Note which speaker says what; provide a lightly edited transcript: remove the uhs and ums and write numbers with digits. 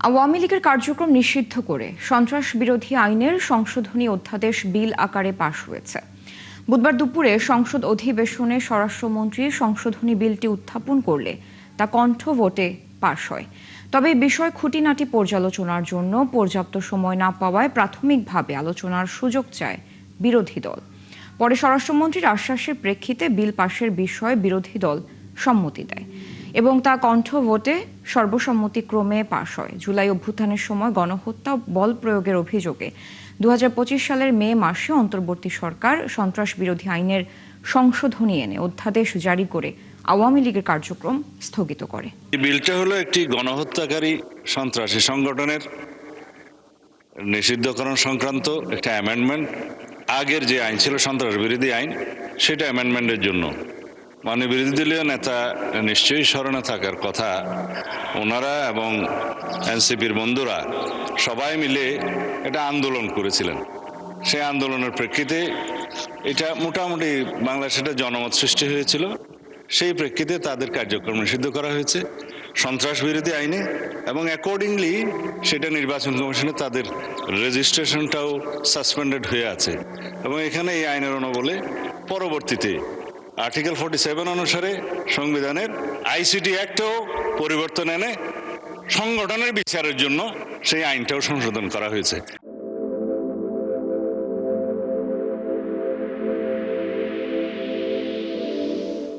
Speaker 1: আওয়ামী লীগের কার্যক্রম নিষিদ্ধ করে সন্ত্রাস বিরোধী আইনের সংশোধনী অধ্যাদেশ বিল আকারে পাশ হয়েছে। বুধবার দুপুরে সংসদ অধিবেশনে স্বরাষ্ট্রমন্ত্রী সংশোধনী বিলটি উত্থাপন করলে তা কণ্ঠ ভোটে পাশ হয়। তবে এই বিষয় খুঁটিনাটি পর্যালোচনার জন্য পর্যাপ্ত সময় না পাওয়ায় প্রাথমিকভাবে আলোচনার সুযোগ চায় বিরোধী দল। পরে স্বরাষ্ট্রমন্ত্রীর আশ্বাসের প্রেক্ষিতে বিল পাশের বিষয়ে বিরোধী দল সম্মতি দেয় এবং তা কণ্ঠ ভোটে সর্বসম্মতিক্রমে পাশ হয়। জুলাই অভ্যুত্থানের সময় গণহত্যা বল প্রয়োগের অভিযোগে 2025 সালের মে মাসে অন্তর্বর্তী সরকার সন্ত্রাস বিরোধী আইনের সংশোধনী এনে অধ্যাদেশ জারি করে আওয়ামী লীগের কার্যক্রম স্থগিত করে।
Speaker 2: এই বিলটা হলো একটি গণহত্যাকারী সন্ত্রাসী সংগঠনের নিষিদ্ধকরণ সংক্রান্ত একটা অ্যামেন্ডমেন্ট। আগের যে আইন ছিল সন্ত্রাস বিরোধী আইন, সেটা অ্যামেন্ডমেন্টের জন্য মাননীয় বিরোধী দলীয় নেতা নিশ্চয়ই স্মরণে থাকার কথা, ওনারা এবং এনসিপির বন্ধুরা সবাই মিলে এটা আন্দোলন করেছিলেন। সেই আন্দোলনের প্রেক্ষিতে এটা মোটামুটি বাংলাদেশে একটা জনমত সৃষ্টি হয়েছিল। সেই প্রেক্ষিতে তাদের কার্যক্রম নিষিদ্ধ করা হয়েছে সন্ত্রাস বিরোধী আইনে, এবং অ্যাকর্ডিংলি সেটা নির্বাচন কমিশনে তাদের রেজিস্ট্রেশনটাও সাসপেন্ডেড হয়ে আছে। এবং এখানে এই আইনের অনুবলে পরবর্তীতে আর্টিকেল 47 অনুসারে সংবিধানের আইসিটি অ্যাক্টেও পরিবর্তন এনে সংগঠনের বিচারের জন্য সেই আইনটাও সংশোধন করা হয়েছে।